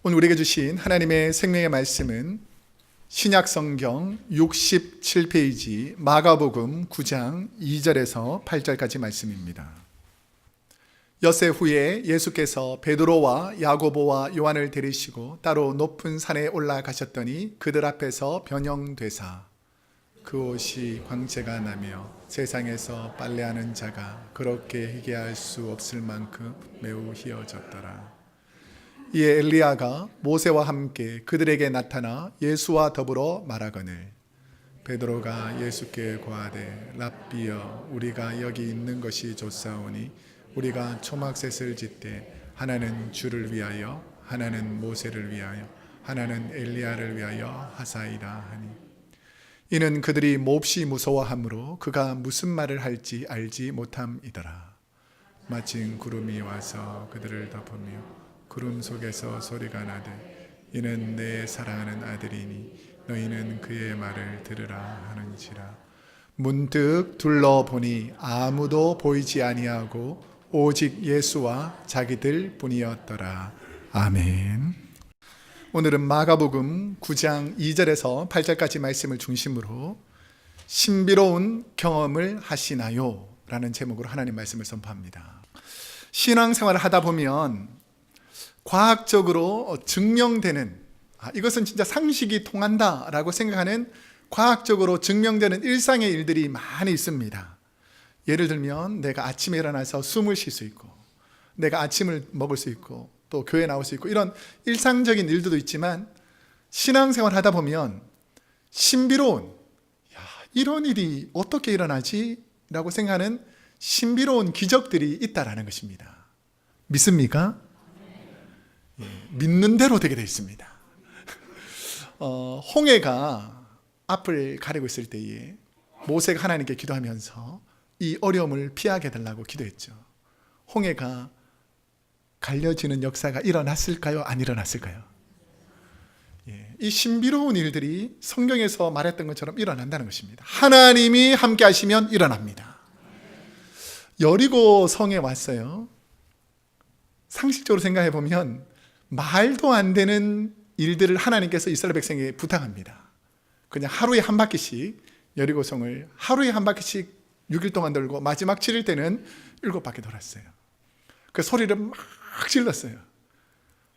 오늘 우리에게 주신 하나님의 생명의 말씀은 신약성경 67페이지 마가복음 9장 2절에서 8절까지 말씀입니다. 엿새 후에 예수께서 베드로와 야고보와 요한을 데리시고 따로 높은 산에 올라가셨더니 그들 앞에서 변형되사 그 옷이 광채가 나며 세상에서 빨래하는 자가 그렇게 희게할 수 없을 만큼 매우 희어졌더라. 이에 엘리야가 모세와 함께 그들에게 나타나 예수와 더불어 말하거늘 베드로가 예수께 고하되 랍비여 우리가 여기 있는 것이 좋사오니 우리가 초막셋을 짓되 하나는 주를 위하여 하나는 모세를 위하여 하나는 엘리야를 위하여 하사이다 하니 이는 그들이 몹시 무서워하므로 그가 무슨 말을 할지 알지 못함이더라. 마침 구름이 와서 그들을 덮으며 구름 속에서 소리가 나되 이는 내 사랑하는 아들이니 너희는 그의 말을 들으라 하는지라. 문득 둘러보니 아무도 보이지 아니하고 오직 예수와 자기들 뿐이었더라. 아멘. 오늘은 마가복음 9장 2절에서 8절까지 말씀을 중심으로 신비로운 경험을 하시나요? 라는 제목으로 하나님 말씀을 선포합니다. 신앙생활을 하다 보면 과학적으로 증명되는 이것은 진짜 상식이 통한다라고 생각하는 과학적으로 증명되는 일상의 일들이 많이 있습니다. 예를 들면 내가 아침에 일어나서 숨을 쉴 수 있고 내가 아침을 먹을 수 있고 또 교회에 나올 수 있고 이런 일상적인 일들도 있지만 신앙생활 하다 보면 신비로운 이런 일이 어떻게 일어나지? 라고 생각하는 신비로운 기적들이 있다라는 것입니다. 믿습니까? 믿는 대로 되게 되어 있습니다. 홍해가 앞을 가리고 있을 때에 모세가 하나님께 기도하면서 이 어려움을 피하게 해달라고 기도했죠. 홍해가 갈려지는 역사가 일어났을까요? 안 일어났을까요? 이 신비로운 일들이 성경에서 말했던 것처럼 일어난다는 것입니다. 하나님이 함께 하시면 일어납니다. 여리고 성에 왔어요. 상식적으로 생각해 보면 말도 안 되는 일들을 하나님께서 이스라엘 백성에게 부탁합니다. 그냥 하루에 한 바퀴씩 여리고성을 하루에 한 바퀴씩 6일 동안 돌고 마지막 7일 때는 7바퀴 돌았어요. 그 소리를 막 질렀어요.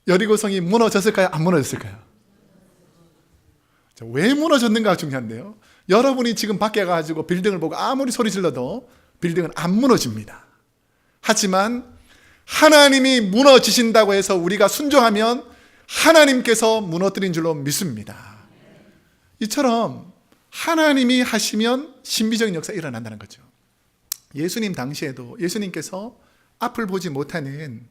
여리고성이 무너졌을까요? 안 무너졌을까요? 왜 무너졌는가 중요한데요. 여러분이 지금 밖에 가가지고 빌딩을 보고 아무리 소리 질러도 빌딩은 안 무너집니다. 하지만 하나님이 무너지신다고 해서 우리가 순종하면 하나님께서 무너뜨린 줄로 믿습니다. 이처럼 하나님이 하시면 신비적인 역사가 일어난다는 거죠. 예수님 당시에도 예수님께서 앞을 보지 못하는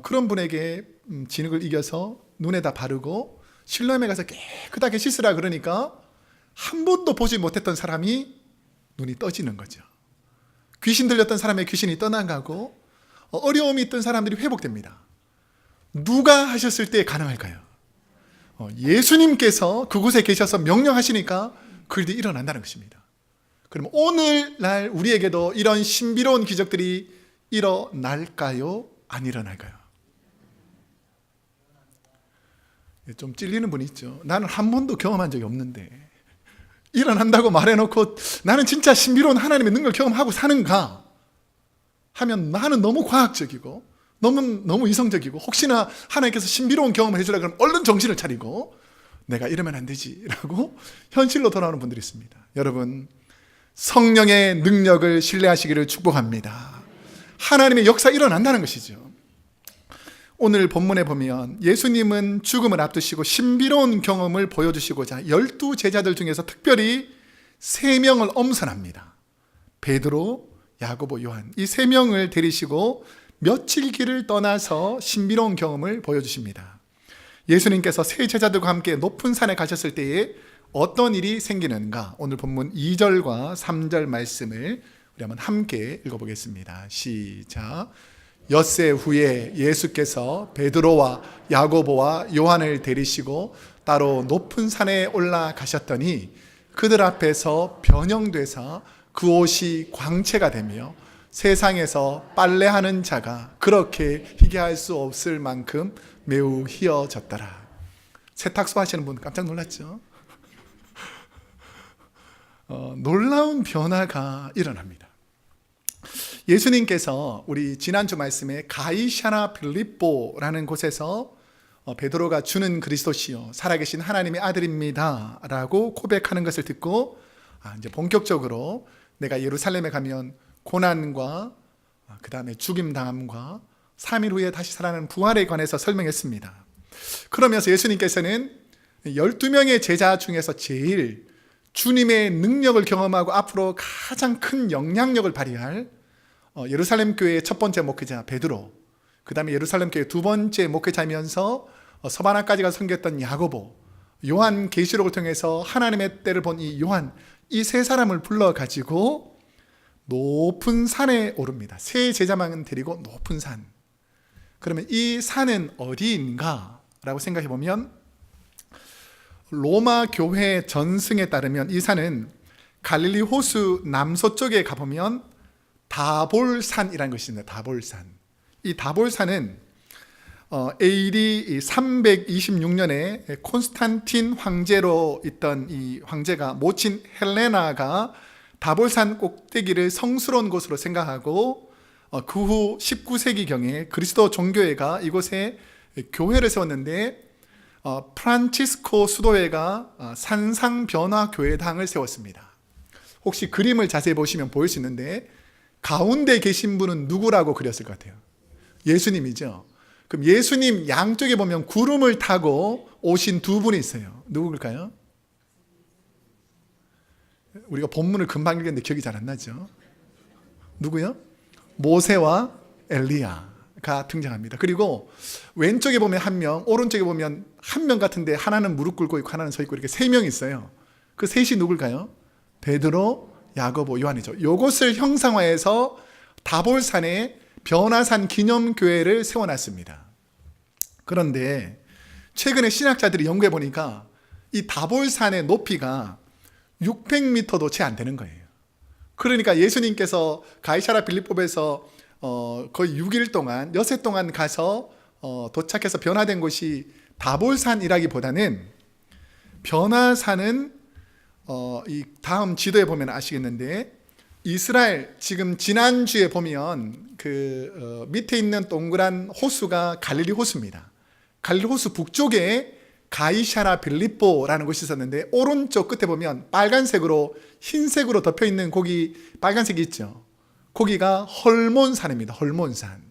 그런 분에게 진흙을 이겨서 눈에다 바르고 실로암에 가서 깨끗하게 씻으라 그러니까 한 번도 보지 못했던 사람이 눈이 떠지는 거죠. 귀신 들렸던 사람의 귀신이 떠나가고 어려움이 있던 사람들이 회복됩니다. 누가 하셨을 때 가능할까요? 예수님께서 그곳에 계셔서 명령하시니까 그 일이 일어난다는 것입니다. 그럼 오늘날 우리에게도 이런 신비로운 기적들이 일어날까요? 안 일어날까요? 좀 찔리는 분이 있죠. 나는 한 번도 경험한 적이 없는데 일어난다고 말해놓고 나는 진짜 신비로운 하나님의 능력을 경험하고 사는가 하면 나는 너무 과학적이고 너무 이성적이고 혹시나 하나님께서 신비로운 경험을 해주려고 그러면 얼른 정신을 차리고 내가 이러면 안 되지 라고 현실로 돌아오는 분들이 있습니다. 여러분 성령의 능력을 신뢰하시기를 축복합니다. 하나님의 역사 일어난다는 것이죠. 오늘 본문에 보면 예수님은 죽음을 앞두시고 신비로운 경험을 보여주시고자 12제자들 중에서 특별히 3명을 엄선합니다. 베드로, 야고보, 요한 이 3명을 데리시고 며칠 길을 떠나서 신비로운 경험을 보여주십니다. 예수님께서 세 제자들과 함께 높은 산에 가셨을 때에 어떤 일이 생기는가 오늘 본문 2절과 3절 말씀을 우리 한번 함께 읽어보겠습니다. 시작. 엿새 후에 예수께서 베드로와 야고보와 요한을 데리시고 따로 높은 산에 올라가셨더니 그들 앞에서 변형되사 그 옷이 광채가 되며 세상에서 빨래하는 자가 그렇게 희귀할 수 없을 만큼 매우 희어졌더라. 세탁소 하시는 분 깜짝 놀랐죠? 놀라운 변화가 일어납니다. 예수님께서 우리 지난주 말씀에 가이사랴 빌립보라는 곳에서 베드로가 주는 그리스도시요 살아계신 하나님의 아들입니다 라고 고백하는 것을 듣고 이제 본격적으로 내가 예루살렘에 가면 고난과 그 다음에 죽임당함과 3일 후에 다시 살아나는 부활에 관해서 설명했습니다. 그러면서 예수님께서는 12명의 제자 중에서 제일 주님의 능력을 경험하고 앞으로 가장 큰 영향력을 발휘할 예루살렘 교회의 첫 번째 목회자 베드로, 그 다음에 예루살렘 교회 두 번째 목회자이면서 서바나까지가 섬겼던 야고보, 요한 계시록을 통해서 하나님의 때를 본 이 요한, 이 세 사람을 불러가지고 높은 산에 오릅니다. 세 제자만 데리고 높은 산. 그러면 이 산은 어디인가? 라고 생각해 보면 로마 교회 전승에 따르면 이 산은 갈릴리 호수 남서쪽에 가보면 다볼산이라는 것이 있습니다. 다볼산. 이 다볼산은 AD 326년에 콘스탄틴 황제로 있던 이 황제가 모친 헬레나가 다볼산 꼭대기를 성스러운 곳으로 생각하고 그 후 19세기경에 그리스도 종교회가 이곳에 교회를 세웠는데 프란치스코 수도회가 산상변화교회당을 세웠습니다. 혹시 그림을 자세히 보시면 보일 수 있는데 가운데 계신 분은 누구라고 그렸을 것 같아요? 예수님이죠. 그럼 예수님 양쪽에 보면 구름을 타고 오신 두 분이 있어요. 누구일까요? 우리가 본문을 금방 읽었는데 기억이 잘 안 나죠? 누구요? 모세와 엘리야가 등장합니다. 그리고 왼쪽에 보면 한 명, 오른쪽에 보면 한 명 같은데 하나는 무릎 꿇고 있고 하나는 서 있고 이렇게 세 명이 있어요. 그 셋이 누굴까요? 베드로, 야고보, 요한이죠. 이것을 형상화해서 다볼산에 변화산 기념교회를 세워놨습니다. 그런데 최근에 신학자들이 연구해 보니까 이 다볼산의 높이가 600m도 채 안 되는 거예요. 그러니까 예수님께서 가이사랴 빌립보에서 거의 6일 동안, 여세 동안 가서 도착해서 변화된 곳이 다볼산이라기보다는 변화산은 이 다음 지도에 보면 아시겠는데 이스라엘 지금 지난주에 보면 그 밑에 있는 동그란 호수가 갈릴리 호수입니다. 갈릴리 호수 북쪽에 가이사랴 빌립보라는 곳이 있었는데 오른쪽 끝에 보면 빨간색으로 흰색으로 덮여 있는 거기 빨간색이 있죠. 거기가 헐몬산입니다. 헐몬산.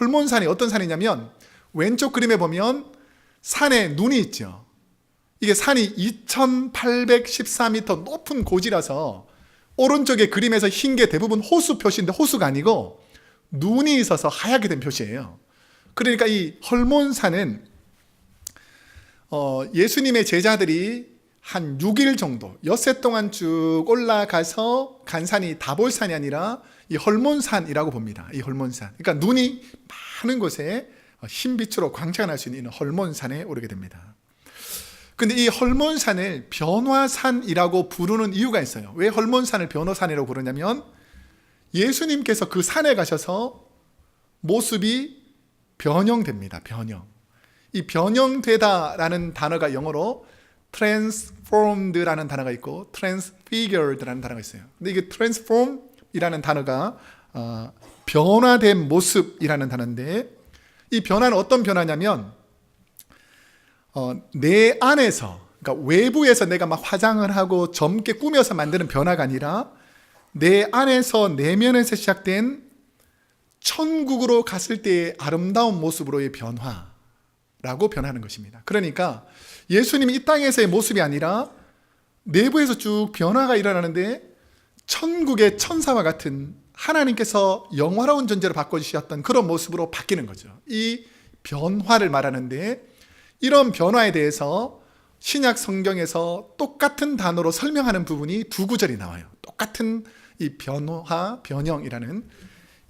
헐몬산이 어떤 산이냐면 왼쪽 그림에 보면 산에 눈이 있죠. 이게 산이 2814m 높은 고지라서 오른쪽에 그림에서 흰 게 대부분 호수 표시인데 호수가 아니고 눈이 있어서 하얗게 된 표시예요. 그러니까 이 헐몬산은 예수님의 제자들이 한 6일 정도 엿새 동안 쭉 올라가서 간 산이 다볼산이 아니라 이 헐몬산이라고 봅니다. 이 헐몬산. 그러니까 눈이 많은 곳에 흰빛으로 광채가 수 있는 헐몬산에 오르게 됩니다. 근데 이 헐몬산을 변화산이라고 부르는 이유가 있어요. 왜 헐몬산을 변화산이라고 부르냐면 예수님께서 그 산에 가셔서 모습이 변형됩니다. 변형. 이 변형되다라는 단어가 영어로 transformed라는 단어가 있고 transfigured라는 단어가 있어요. 근데 이게 transform이라는 단어가 변화된 모습이라는 단어인데 이 변화는 어떤 변화냐면 내 안에서, 그러니까 외부에서 내가 막 화장을 하고 젊게 꾸며서 만드는 변화가 아니라 내 안에서 내면에서 시작된 천국으로 갔을 때의 아름다운 모습으로의 변화라고 변하는 것입니다. 그러니까 예수님이 이 땅에서의 모습이 아니라 내부에서 쭉 변화가 일어나는데 천국의 천사와 같은 하나님께서 영화로운 존재로 바꿔주셨던 그런 모습으로 바뀌는 거죠. 이 변화를 말하는데 이런 변화에 대해서 신약 성경에서 똑같은 단어로 설명하는 부분이 두 구절이 나와요. 똑같은 이 변화, 변형이라는,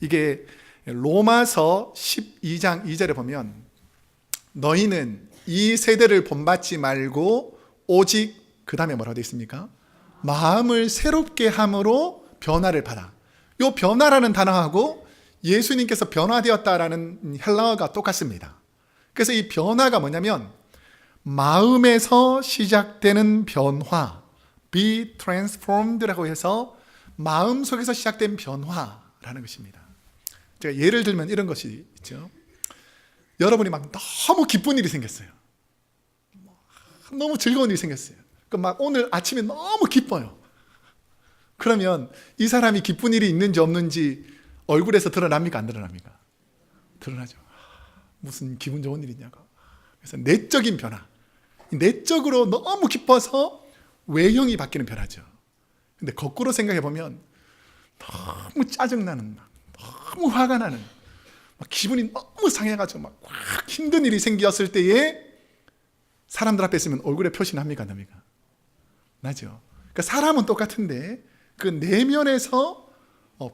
이게 로마서 12장 2절에 보면 너희는 이 세대를 본받지 말고 오직 그 다음에 뭐라고 되어 있습니까? 마음을 새롭게 함으로 변화를 받아. 이 변화라는 단어하고 예수님께서 변화되었다라는 헬라어가 똑같습니다. 그래서 이 변화가 뭐냐면 마음에서 시작되는 변화, be transformed라고 해서 마음속에서 시작된 변화라는 것입니다. 제가 예를 들면 이런 것이 있죠. 여러분이 막 너무 기쁜 일이 생겼어요. 너무 즐거운 일이 생겼어요. 막 오늘 아침에 너무 기뻐요. 그러면 이 사람이 기쁜 일이 있는지 없는지 얼굴에서 드러납니까? 안 드러납니까? 드러나죠. 무슨 기분 좋은 일이냐고. 그래서 내적인 변화. 내적으로 너무 기뻐서 외형이 바뀌는 변화죠. 근데 거꾸로 생각해 보면 너무 짜증나는, 너무 화가 나는, 막 기분이 너무 상해가지고 막 힘든 일이 생겼을 때에 사람들 앞에 있으면 얼굴에 표시 납니까? 안 납니까? 나죠. 그러니까 사람은 똑같은데 그 내면에서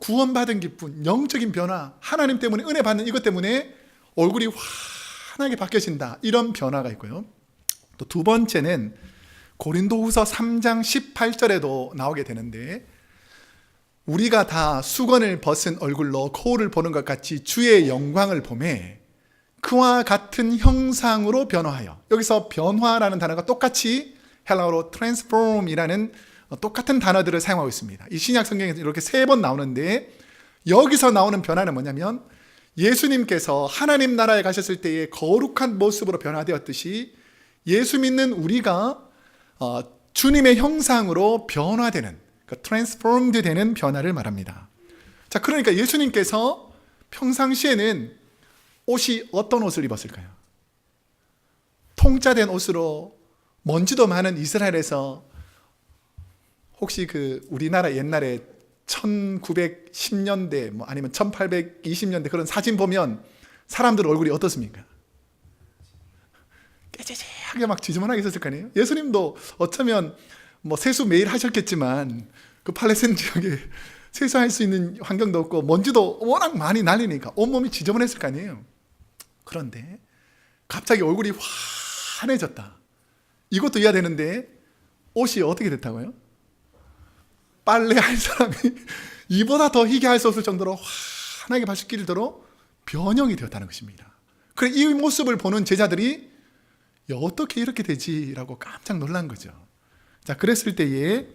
구원받은 기쁨, 영적인 변화, 하나님 때문에 은혜 받는 이것 때문에 얼굴이 환하게 바뀌어진다. 이런 변화가 있고요. 또 두 번째는 고린도후서 3장 18절에도 나오게 되는데 우리가 다 수건을 벗은 얼굴로 거울을 보는 것 같이 주의 영광을 보매 그와 같은 형상으로 변화하여. 여기서 변화라는 단어가 똑같이 헬라어로 transform이라는 똑같은 단어들을 사용하고 있습니다. 이 신약 성경에서 이렇게 3번 나오는데 여기서 나오는 변화는 뭐냐면 예수님께서 하나님 나라에 가셨을 때의 거룩한 모습으로 변화되었듯이 예수 믿는 우리가 주님의 형상으로 변화되는, transformed 되는 변화를 말합니다. 자, 그러니까 예수님께서 평상시에는 옷이 어떤 옷을 입었을까요? 통짜된 옷으로 먼지도 많은 이스라엘에서 혹시 그 우리나라 옛날에 1910년대 뭐 아니면 1820년대 그런 사진 보면 사람들 얼굴이 어떻습니까? 깨재재하게 막 지저분하게 있었을 거 아니에요? 예수님도 어쩌면 뭐 세수 매일 하셨겠지만 그 팔레스타인 지역에 세수할 수 있는 환경도 없고 먼지도 워낙 많이 날리니까 온몸이 지저분했을 거 아니에요? 그런데 갑자기 얼굴이 환해졌다. 이것도 이해가 되는데 옷이 어떻게 됐다고요? 빨래할 사람이 이보다 더 희게 할 수 없을 정도로 환하게 바뀔 정도로 변형이 되었다는 것입니다. 그래 이 모습을 보는 제자들이 어떻게 이렇게 되지? 라고 깜짝 놀란 거죠. 자, 그랬을 때에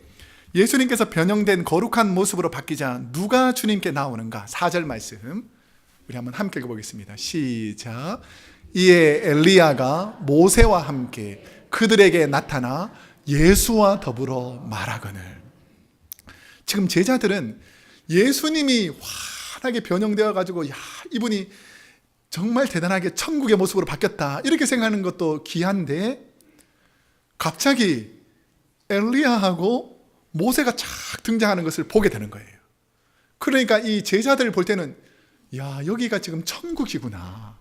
예수님께서 변형된 거룩한 모습으로 바뀌자 누가 주님께 나오는가? 4절 말씀 우리 한번 함께 읽어보겠습니다. 시작. 이에 엘리야가 모세와 함께 그들에게 나타나 예수와 더불어 말하거늘. 지금 제자들은 예수님이 환하게 변형되어 가지고 야, 이분이 정말 대단하게 천국의 모습으로 바뀌었다 이렇게 생각하는 것도 귀한데 갑자기 엘리야하고 모세가 착 등장하는 것을 보게 되는 거예요. 그러니까 이 제자들을 볼 때는 야, 여기가 지금 천국이구나.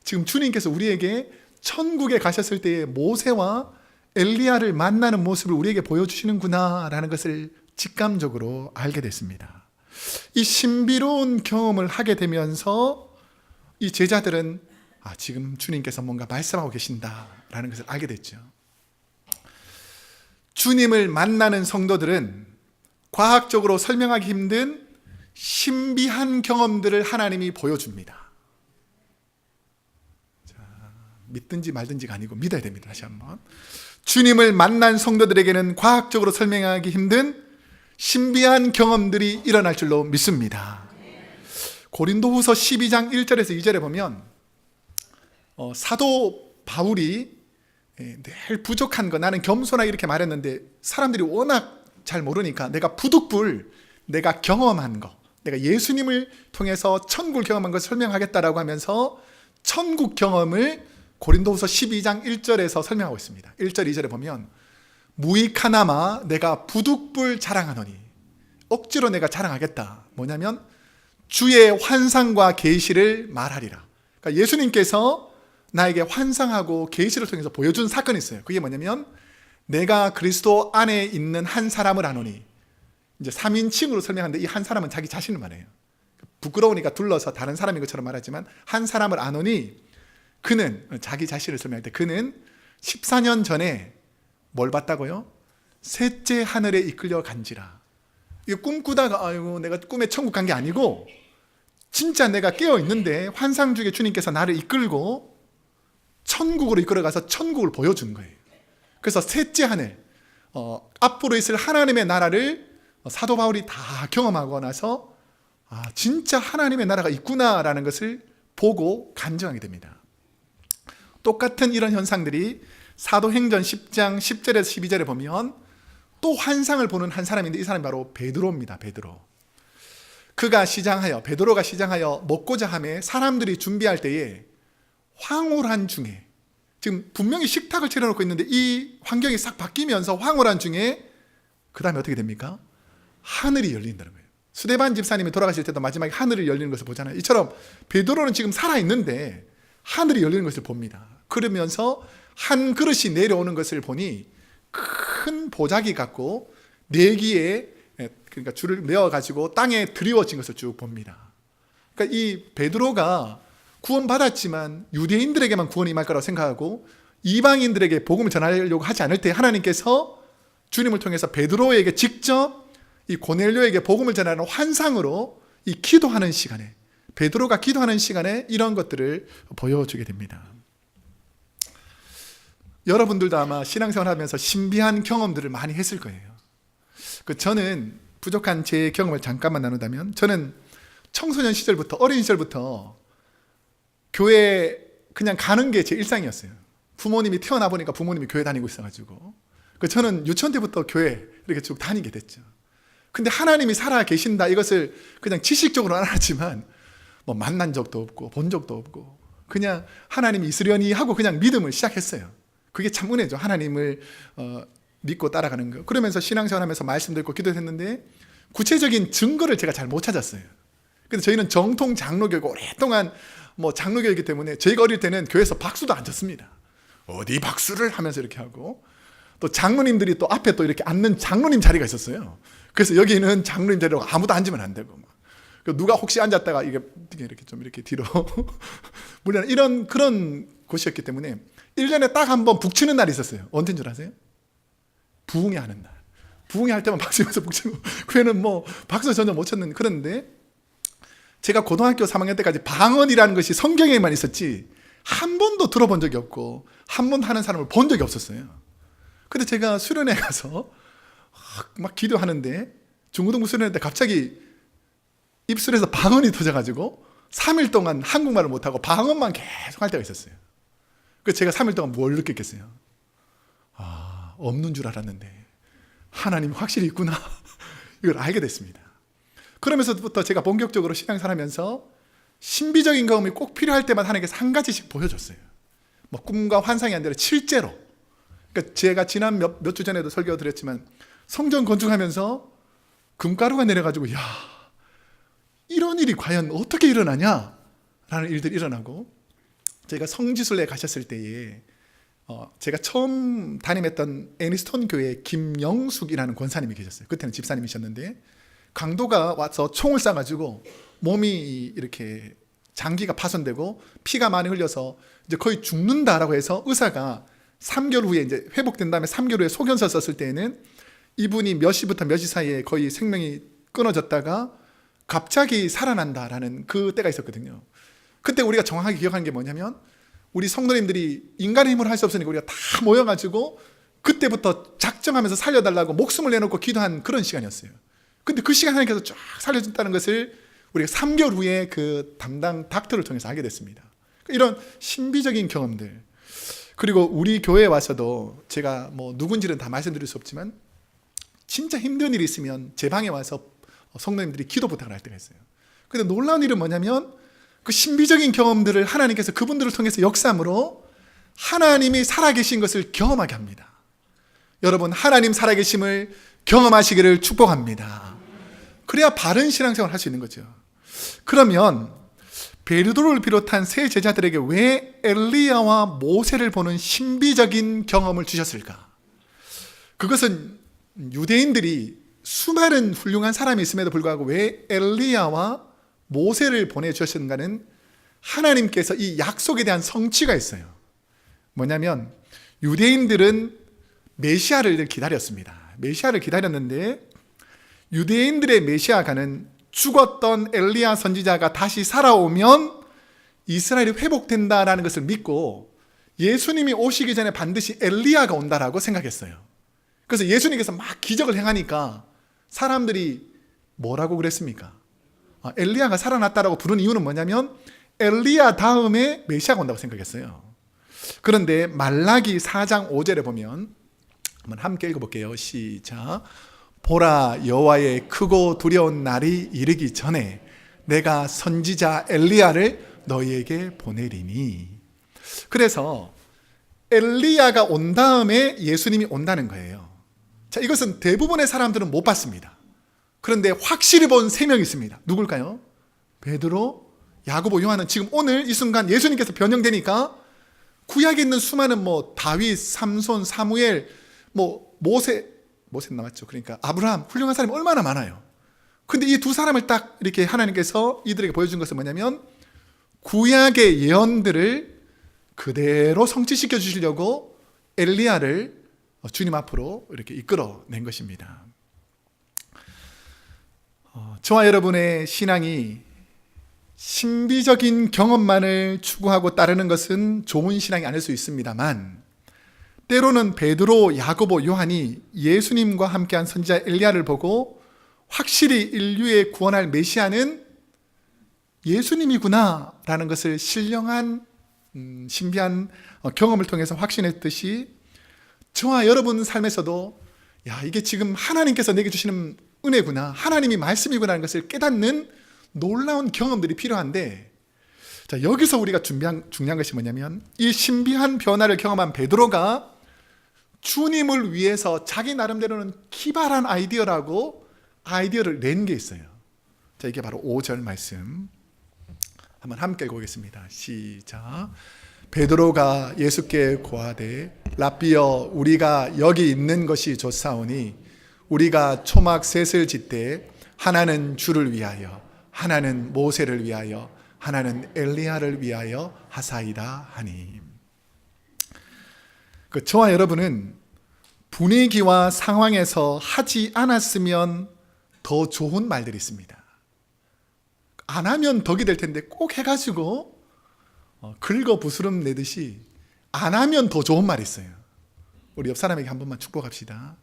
지금 주님께서 우리에게 천국에 가셨을 때의 모세와 엘리야를 만나는 모습을 우리에게 보여주시는구나 라는 것을 직감적으로 알게 됐습니다. 이 신비로운 경험을 하게 되면서 이 제자들은 지금 주님께서 뭔가 말씀하고 계신다라는 것을 알게 됐죠. 주님을 만나는 성도들은 과학적으로 설명하기 힘든 신비한 경험들을 하나님이 보여줍니다. 자, 믿든지 말든지가 아니고 믿어야 됩니다. 다시 한번. 주님을 만난 성도들에게는 과학적으로 설명하기 힘든 신비한 경험들이 일어날 줄로 믿습니다. 고린도후서 12장 1절에서 2절에 보면 사도 바울이 늘 부족한 거 나는 겸손하게 이렇게 말했는데 사람들이 워낙 잘 모르니까 내가 부득불 내가 경험한 거 내가 예수님을 통해서 천국을 경험한 것을 설명하겠다라고 하면서 천국 경험을 고린도후서 12장 1절에서 설명하고 있습니다. 1절 2절에 보면 무익하나마 내가 부득불 자랑하노니 억지로 내가 자랑하겠다. 뭐냐면 주의 환상과 계시를 말하리라. 그러니까 예수님께서 나에게 환상하고 계시를 통해서 보여준 사건이 있어요. 그게 뭐냐면 내가 그리스도 안에 있는 한 사람을 아노니 이제 3인칭으로 설명하는데 이 한 사람은 자기 자신을 말해요. 부끄러우니까 둘러서 다른 사람인 것처럼 말하지만 한 사람을 아노니 그는 자기 자신을 설명할 때 그는 14년 전에 뭘 봤다고요? 셋째 하늘에 이끌려 간지라. 이게 꿈꾸다가 아이고 내가 꿈에 천국 간 게 아니고 진짜 내가 깨어 있는데 환상 중에 주님께서 나를 이끌고 천국으로 이끌어가서 천국을 보여주는 거예요. 그래서 셋째 하늘, 앞으로 있을 하나님의 나라를 사도 바울이 다 경험하고 나서 진짜 하나님의 나라가 있구나라는 것을 보고 간증하게 됩니다. 똑같은 이런 현상들이 사도행전 10장 10절에서 12절에 보면 또 환상을 보는 한 사람인데 이 사람이 바로 베드로입니다. 베드로가 시장하여 먹고자 하며 사람들이 준비할 때에 황홀한 중에, 지금 분명히 식탁을 차려놓고 있는데 이 환경이 싹 바뀌면서 황홀한 중에 그 다음에 어떻게 됩니까? 하늘이 열린다는 거예요. 스데반 집사님이 돌아가실 때도 마지막에 하늘이 열리는 것을 보잖아요. 이처럼 베드로는 지금 살아있는데 하늘이 열리는 것을 봅니다. 그러면서 한 그릇이 내려오는 것을 보니 큰 보자기 같고 내기에, 그러니까 줄을 메어가지고 땅에 드리워진 것을 쭉 봅니다. 그러니까 이 베드로가 구원받았지만 유대인들에게만 구원이 임할 거라고 생각하고 이방인들에게 복음을 전하려고 하지 않을 때 하나님께서 주님을 통해서 베드로에게 직접 이 고넬료에게 복음을 전하는 환상으로 이 기도하는 시간에, 베드로가 기도하는 시간에 이런 것들을 보여주게 됩니다. 여러분들도 아마 신앙생활 하면서 신비한 경험들을 많이 했을 거예요. 저는 부족한 제 경험을 잠깐만 나누자면, 저는 청소년 시절부터, 어린 시절부터 교회 그냥 가는 게 제 일상이었어요. 부모님이 태어나 보니까 부모님이 교회 다니고 있어가지고 저는 유치원 때부터 교회 이렇게 쭉 다니게 됐죠. 근데 하나님이 살아 계신다 이것을 그냥 지식적으로는 알았지만 뭐 만난 적도 없고 본 적도 없고 그냥 하나님이 있으려니 하고 그냥 믿음을 시작했어요. 그게 참 은혜죠. 하나님을 믿고 따라가는 거. 그러면서 신앙생활하면서 말씀 듣고 기도했는데 구체적인 증거를 제가 잘 못 찾았어요. 근데 저희는 정통 장로교고 오랫동안 장로교이기 때문에 저희가 어릴 때는 교회에서 박수도 안 쳤습니다. 어디 박수를 하면서 이렇게 하고, 또 장로님들이 또 앞에 또 이렇게 앉는 장로님 자리가 있었어요. 그래서 여기는 장로님 자리라고 아무도 앉으면 안 되고, 누가 혹시 앉았다가 이게 이렇게 좀 이렇게 뒤로 물론 이런 그런 곳이었기 때문에 1년에 딱 한 번 북치는 날이 있었어요. 언제인 줄 아세요? 부흥회 하는 날. 부흥회 할 때만 박수면서 북치고, 교회는 박수 전혀 못 쳤는. 그런데 제가 고등학교 3학년 때까지 방언이라는 것이 성경에만 있었지 한 번도 들어본 적이 없고 한 번도 하는 사람을 본 적이 없었어요. 근데 제가 수련회 가서 막 기도하는데, 중고등부 수련회 때 갑자기 입술에서 방언이 터져가지고 3일 동안 한국말을 못하고 방언만 계속 할 때가 있었어요. 그래서 제가 3일 동안 뭘 느꼈겠어요? 없는 줄 알았는데 하나님이 확실히 있구나 이걸 알게 됐습니다. 그러면서부터 제가 본격적으로 신앙생활하면서 신비적인 경험이 꼭 필요할 때마다 하나님께서 한 가지씩 보여줬어요. 꿈과 환상이 아니라 실제로. 그러니까 제가 지난 몇 주 전에도 설교 드렸지만 성전 건축하면서 금가루가 내려가지고, 야, 이런 일이 과연 어떻게 일어나냐? 라는 일들이 일어나고, 제가 성지순례에 가셨을 때에 제가 처음 담임했던 애니스톤 교회에 김영숙이라는 권사님이 계셨어요. 그때는 집사님이셨는데 강도가 와서 총을 쏴가지고 몸이 이렇게 장기가 파손되고 피가 많이 흘려서 이제 거의 죽는다라고 해서 의사가 3개월 후에 이제 회복된 다음에 3개월 후에 소견서 썼을 때에는 이분이 몇 시부터 몇 시 사이에 거의 생명이 끊어졌다가 갑자기 살아난다라는 그 때가 있었거든요. 그때 우리가 정확하게 기억하는 게 뭐냐면, 우리 성도님들이 인간의 힘으로 할 수 없으니까 우리가 다 모여가지고 그때부터 작정하면서 살려달라고 목숨을 내놓고 기도한 그런 시간이었어요. 근데 그 시간 하나님께서 쫙 살려준다는 것을 우리가 3개월 후에 그 담당 닥터를 통해서 알게 됐습니다. 이런 신비적인 경험들. 그리고 우리 교회에 와서도 제가 누군지는 다 말씀드릴 수 없지만 진짜 힘든 일이 있으면 제 방에 와서 성도님들이 기도 부탁을 할 때가 있어요. 근데 놀라운 일은 뭐냐면 그 신비적인 경험들을 하나님께서 그분들을 통해서 역사함으로 하나님이 살아계신 것을 경험하게 합니다. 여러분, 하나님 살아계심을 경험하시기를 축복합니다. 그래야 바른 신앙생활을 할 수 있는 거죠. 그러면 베드로를 비롯한 세 제자들에게 왜 엘리야와 모세를 보는 신비적인 경험을 주셨을까? 그것은 유대인들이 수많은 훌륭한 사람이 있음에도 불구하고 왜 엘리야와 모세를 보내주셨는가는 하나님께서 이 약속에 대한 성취가 있어요. 뭐냐면 유대인들은 메시아를 기다렸습니다. 메시아를 기다렸는데 유대인들의 메시아가는 죽었던 엘리야 선지자가 다시 살아오면 이스라엘이 회복된다라는 것을 믿고 예수님이 오시기 전에 반드시 엘리야가 온다라고 생각했어요. 그래서 예수님께서 막 기적을 행하니까 사람들이 뭐라고 그랬습니까? 엘리야가 살아났다라고 부른 이유는 뭐냐면 엘리야 다음에 메시아가 온다고 생각했어요. 그런데 말라기 4장 5절에 보면 한번 함께 읽어볼게요. 시작. 보라, 여호와의 크고 두려운 날이 이르기 전에 내가 선지자 엘리야를 너희에게 보내리니. 그래서 엘리야가 온 다음에 예수님이 온다는 거예요. 자, 이것은 대부분의 사람들은 못 봤습니다. 그런데 확실히 본 3명이 있습니다. 누굴까요? 베드로, 야고보, 요한은 지금 오늘 이 순간 예수님께서 변형되니까 구약에 있는 수많은 다윗, 삼손, 사무엘, 모세 나왔죠. 그러니까 아브라함, 훌륭한 사람이 얼마나 많아요. 근데 이 두 사람을 딱 이렇게 하나님께서 이들에게 보여준 것은 뭐냐면 구약의 예언들을 그대로 성취시켜 주시려고 엘리야를 주님 앞으로 이렇게 이끌어낸 것입니다. 저와 여러분의 신앙이 신비적인 경험만을 추구하고 따르는 것은 좋은 신앙이 아닐 수 있습니다만, 때로는 베드로, 야고보, 요한이 예수님과 함께한 선지자 엘리야를 보고 확실히 인류의 구원할 메시아는 예수님이구나 라는 것을 신령한 신비한 경험을 통해서 확신했듯이, 저와 여러분 삶에서도 이게 지금 하나님께서 내게 주시는 은혜구나, 하나님이 말씀이구나 하는 것을 깨닫는 놀라운 경험들이 필요한데, 자, 여기서 우리가 중요한 것이 뭐냐면 이 신비한 변화를 경험한 베드로가 주님을 위해서 자기 나름대로는 기발한 아이디어를 낸 게 있어요. 자, 이게 바로 5절 말씀 한번 함께 읽어보겠습니다. 시작. 베드로가 예수께 고하되 랍비여, 우리가 여기 있는 것이 좋사오니 우리가 초막 셋을 짓되 하나는 주를 위하여, 하나는 모세를 위하여, 하나는 엘리야를 위하여 하사이다 하니. 저와 여러분은 분위기와 상황에서 하지 않았으면 더 좋은 말들이 있습니다. 안 하면 덕이 될 텐데 꼭 해가지고 긁어 부스럼 내듯이 안 하면 더 좋은 말이 있어요. 우리 옆 사람에게 한 번만 축복합시다.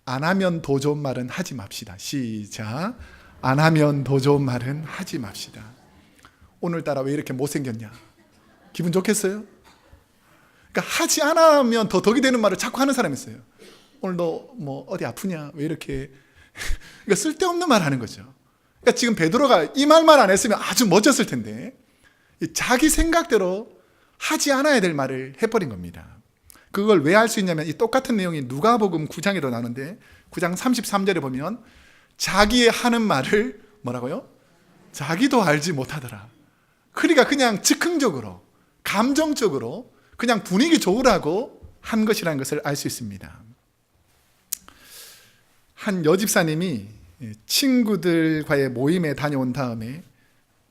안 하면 더 좋은 말은 하지 맙시다. 시작. 안 하면 더 좋은 말은 하지 맙시다. 오늘따라 왜 이렇게 못생겼냐? 기분 좋겠어요? 그러니까 하지 않으면 더 덕이 되는 말을 자꾸 하는 사람이 있어요. 오늘 너 어디 아프냐? 왜 이렇게 그러니까 쓸데없는 말 하는 거죠. 그러니까 지금 베드로가 이 말만 안 했으면 아주 멋졌을 텐데 자기 생각대로 하지 않아야 될 말을 해버린 겁니다. 그걸 왜 알 수 있냐면 이 똑같은 내용이 누가복음 9장에도 나오는데 9장 33절에 보면 자기의 하는 말을 뭐라고요? 자기도 알지 못하더라. 그러니까 그냥 즉흥적으로, 감정적으로 그냥 분위기 좋으라고 한 것이라는 것을 알 수 있습니다. 한 여집사님이 친구들과의 모임에 다녀온 다음에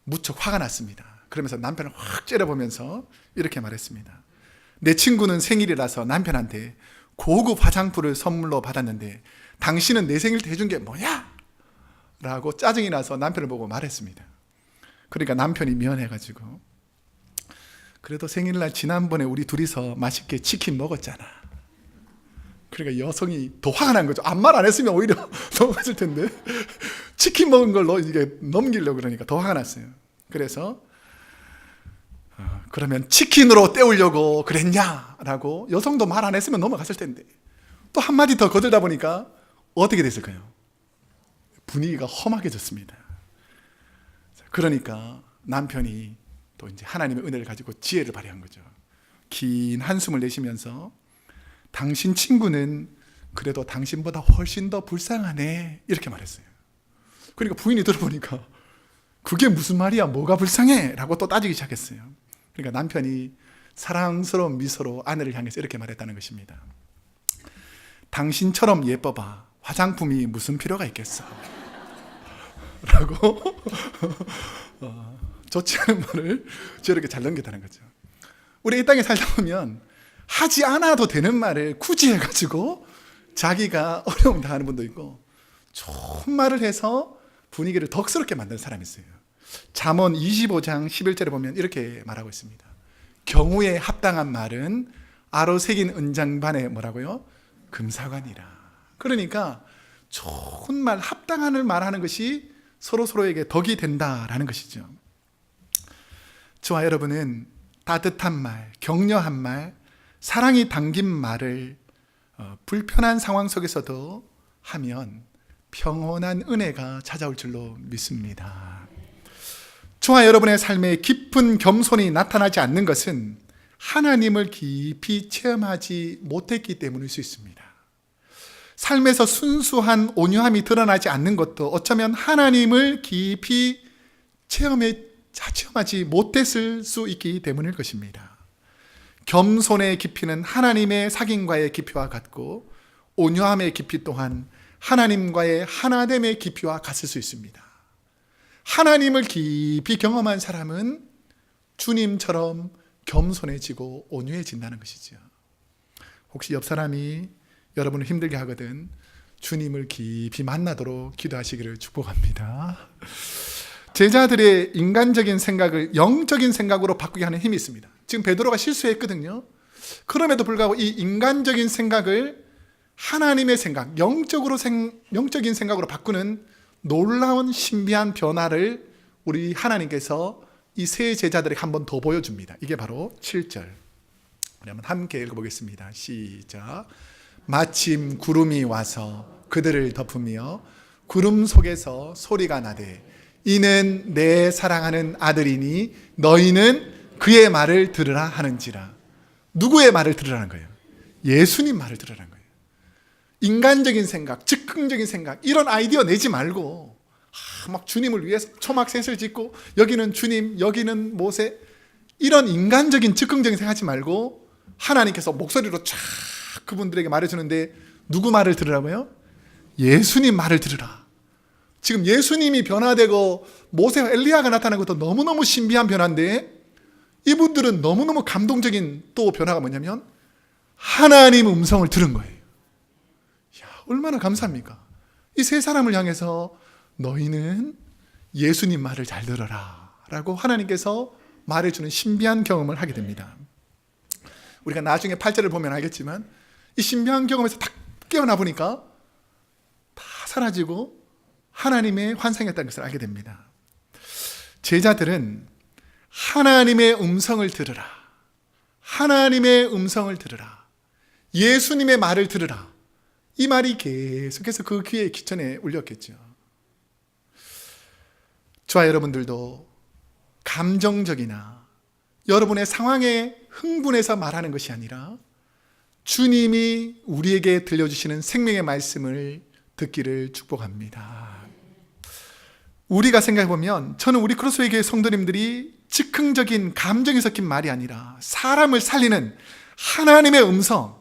무척 화가 났습니다. 그러면서 남편을 확 째려보면서 이렇게 말했습니다. 내 친구는 생일이라서 남편한테 고급 화장품을 선물로 받았는데 당신은 내 생일 때 해준 게 뭐야? 라고 짜증이 나서 남편을 보고 말했습니다. 그러니까 남편이 미안해가지고 그래도 생일날 지난번에 우리 둘이서 맛있게 치킨 먹었잖아. 그러니까 여성이 더 화가 난 거죠. 아무 말 안 했으면 오히려 넘어갔을 텐데 치킨 먹은 걸로 이게 넘기려고 그러니까 더 화가 났어요. 그래서 그러면 치킨으로 때우려고 그랬냐? 라고 여성도 말 안 했으면 넘어갔을 텐데 또 한마디 더 거들다 보니까 어떻게 됐을까요? 분위기가 험하게졌습니다. 그러니까 남편이 또 이제 하나님의 은혜를 가지고 지혜를 발휘한 거죠. 긴 한숨을 내쉬면서 당신 친구는 그래도 당신보다 훨씬 더 불쌍하네 이렇게 말했어요. 그러니까 부인이 들어보니까 그게 무슨 말이야? 뭐가 불쌍해? 라고 또 따지기 시작했어요. 그러니까 남편이 사랑스러운 미소로 아내를 향해서 이렇게 말했다는 것입니다. 당신처럼 예뻐봐. 화장품이 무슨 필요가 있겠어? 라고 좋지 않은 말을 저렇게 잘 넘겼다는 거죠. 우리 이 땅에 살다 보면 하지 않아도 되는 말을 굳이 해가지고 자기가 어려움 당하는 분도 있고 좋은 말을 해서 분위기를 덕스럽게 만드는 사람이 있어요. 잠언 25장 11절에 보면 이렇게 말하고 있습니다. 경우에 합당한 말은 아로 새긴 은장반에 뭐라고요? 금사관이라. 그러니까 좋은 말, 합당한 말하는 것이 서로에게 덕이 된다라는 것이죠. 저와 여러분은 따뜻한 말, 격려한 말, 사랑이 담긴 말을 불편한 상황 속에서도 하면 평온한 은혜가 찾아올 줄로 믿습니다. 저와 여러분의 삶에 깊은 겸손이 나타나지 않는 것은 하나님을 깊이 체험하지 못했기 때문일 수 있습니다. 삶에서 순수한 온유함이 드러나지 않는 것도 어쩌면 하나님을 깊이 체험하지 못했을 수 있기 때문일 것입니다. 겸손의 깊이는 하나님의 사귐과의 깊이와 같고 온유함의 깊이 또한 하나님과의 하나됨의 깊이와 같을 수 있습니다. 하나님을 깊이 경험한 사람은 주님처럼 겸손해지고 온유해진다는 것이죠. 혹시 옆 사람이 여러분을 힘들게 하거든 주님을 깊이 만나도록 기도하시기를 축복합니다. 제자들의 인간적인 생각을 영적인 생각으로 바꾸게 하는 힘이 있습니다. 지금 베드로가 실수했거든요. 그럼에도 불구하고 이 인간적인 생각을 하나님의 생각, 영적인 생각으로 바꾸는 놀라운 신비한 변화를 우리 하나님께서 이 세 제자들에게 한 번 더 보여줍니다. 이게 바로 7절. 우리 한번 함께 읽어보겠습니다. 시작. 마침 구름이 와서 그들을 덮으며 구름 속에서 소리가 나되 이는 내 사랑하는 아들이니 너희는 그의 말을 들으라 하는지라. 누구의 말을 들으라는 거예요? 예수님 말을 들으라는 거예요. 인간적인 생각, 즉흥적인 생각 이런 아이디어 내지 말고 막 주님을 위해서 초막셋을 짓고 여기는 주님, 여기는 모세 이런 인간적인 즉흥적인 생각하지 말고 하나님께서 목소리로 쫙 그분들에게 말해주는데 누구 말을 들으라고요? 예수님 말을 들으라. 지금 예수님이 변화되고 모세와 엘리야가 나타난 것도 너무너무 신비한 변화인데 이분들은 너무너무 감동적인 또 변화가 뭐냐면 하나님 음성을 들은 거예요. 이야, 얼마나 감사합니까? 이 세 사람을 향해서 너희는 예수님 말을 잘 들어라 라고 하나님께서 말해주는 신비한 경험을 하게 됩니다. 우리가 나중에 8절을 보면 알겠지만 이 신비한 경험에서 딱 깨어나 보니까 다 사라지고 하나님의 환상이었다는 것을 알게 됩니다. 제자들은 하나님의 음성을 들으라, 하나님의 음성을 들으라, 예수님의 말을 들으라, 이 말이 계속해서 그 귀에 기천에 울렸겠죠. 저와 여러분들도 감정적이나 여러분의 상황에 흥분해서 말하는 것이 아니라 주님이 우리에게 들려주시는 생명의 말씀을 듣기를 축복합니다. 우리가 생각해보면 저는 우리 크로스웨이 교회 성도님들이 즉흥적인 감정이 섞인 말이 아니라 사람을 살리는 하나님의 음성,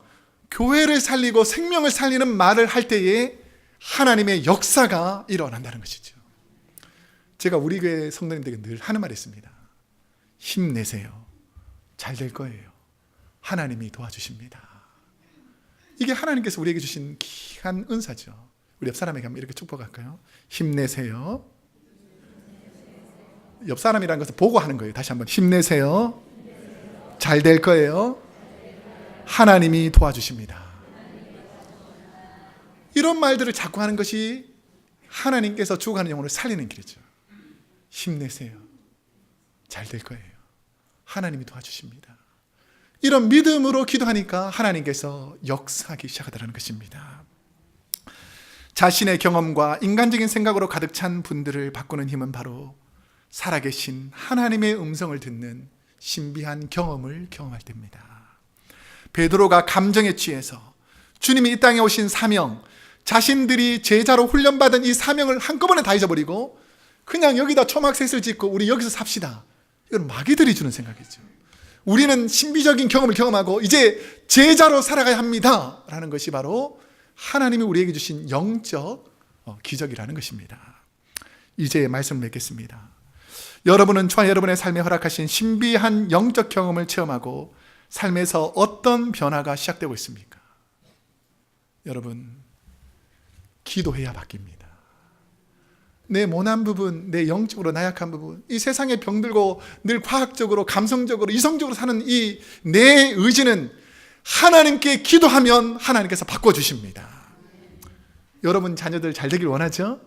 교회를 살리고 생명을 살리는 말을 할 때에 하나님의 역사가 일어난다는 것이죠. 제가 우리 교회 성도님들에게 늘 하는 말이 있습니다. 힘내세요. 잘 될 거예요. 하나님이 도와주십니다. 이게 하나님께서 우리에게 주신 귀한 은사죠. 우리 옆 사람에게 한번 이렇게 축복할까요? 힘내세요. 옆 사람이라는 것을 보고 하는 거예요. 다시 한번 힘내세요. 잘 될 거예요. 하나님이 도와주십니다. 이런 말들을 자꾸 하는 것이 하나님께서 죽어가는 영혼을 살리는 길이죠. 힘내세요. 잘 될 거예요. 하나님이 도와주십니다. 이런 믿음으로 기도하니까 하나님께서 역사하기 시작하더라는 것입니다. 자신의 경험과 인간적인 생각으로 가득 찬 분들을 바꾸는 힘은 바로 살아계신 하나님의 음성을 듣는 신비한 경험을 경험할 때입니다. 베드로가 감정에 취해서 주님이 이 땅에 오신 사명, 자신들이 제자로 훈련받은 이 사명을 한꺼번에 다 잊어버리고 그냥 여기다 초막셋을 짓고 우리 여기서 삽시다. 이건 마귀들이 주는 생각이죠. 우리는 신비적인 경험을 경험하고 이제 제자로 살아가야 합니다 라는 것이 바로 하나님이 우리에게 주신 영적 기적이라는 것입니다. 이제 말씀을 맺겠습니다. 여러분은 저와 여러분의 삶에 허락하신 신비한 영적 경험을 체험하고 삶에서 어떤 변화가 시작되고 있습니까? 여러분, 기도해야 바뀝니다. 내 모난 부분, 내 영적으로 나약한 부분, 이 세상에 병들고 늘 과학적으로, 감성적으로, 이성적으로 사는 이 내 의지는 하나님께 기도하면 하나님께서 바꿔주십니다. 여러분 자녀들 잘 되길 원하죠?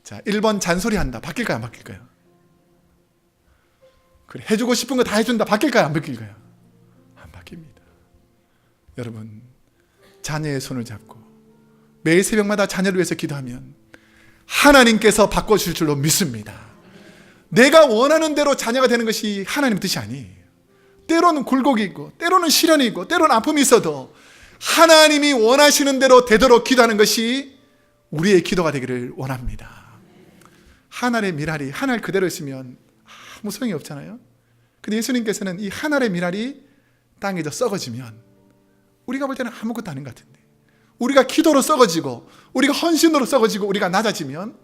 자, 1번 잔소리한다. 바뀔까요? 안 바뀔까요? 그래, 해주고 싶은 거 다 해준다. 바뀔까요? 안 바뀔까요? 안 바뀝니다. 여러분, 자녀의 손을 잡고 매일 새벽마다 자녀를 위해서 기도하면 하나님께서 바꿔줄 줄로 믿습니다. 내가 원하는 대로 자녀가 되는 것이 하나님 뜻이 아니에요. 때로는 굴곡이 있고 때로는 시련이 있고 때로는 아픔이 있어도 하나님이 원하시는 대로 되도록 기도하는 것이 우리의 기도가 되기를 원합니다. 하늘의 미랄이 하늘 그대로 있으면 아무 소용이 없잖아요. 근데 예수님께서는 이 하늘의 미랄이 땅에서 썩어지면 우리가 볼 때는 아무것도 아닌 것 같은데, 우리가 기도로 썩어지고 우리가 헌신으로 썩어지고 우리가 낮아지면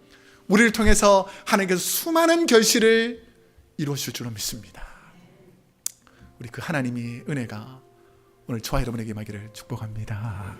우리를 통해서 하나님께서 수많은 결실을 이루어줄 줄로 믿습니다. 우리 그 하나님의 은혜가 오늘 저와 여러분에게 임하기를 축복합니다.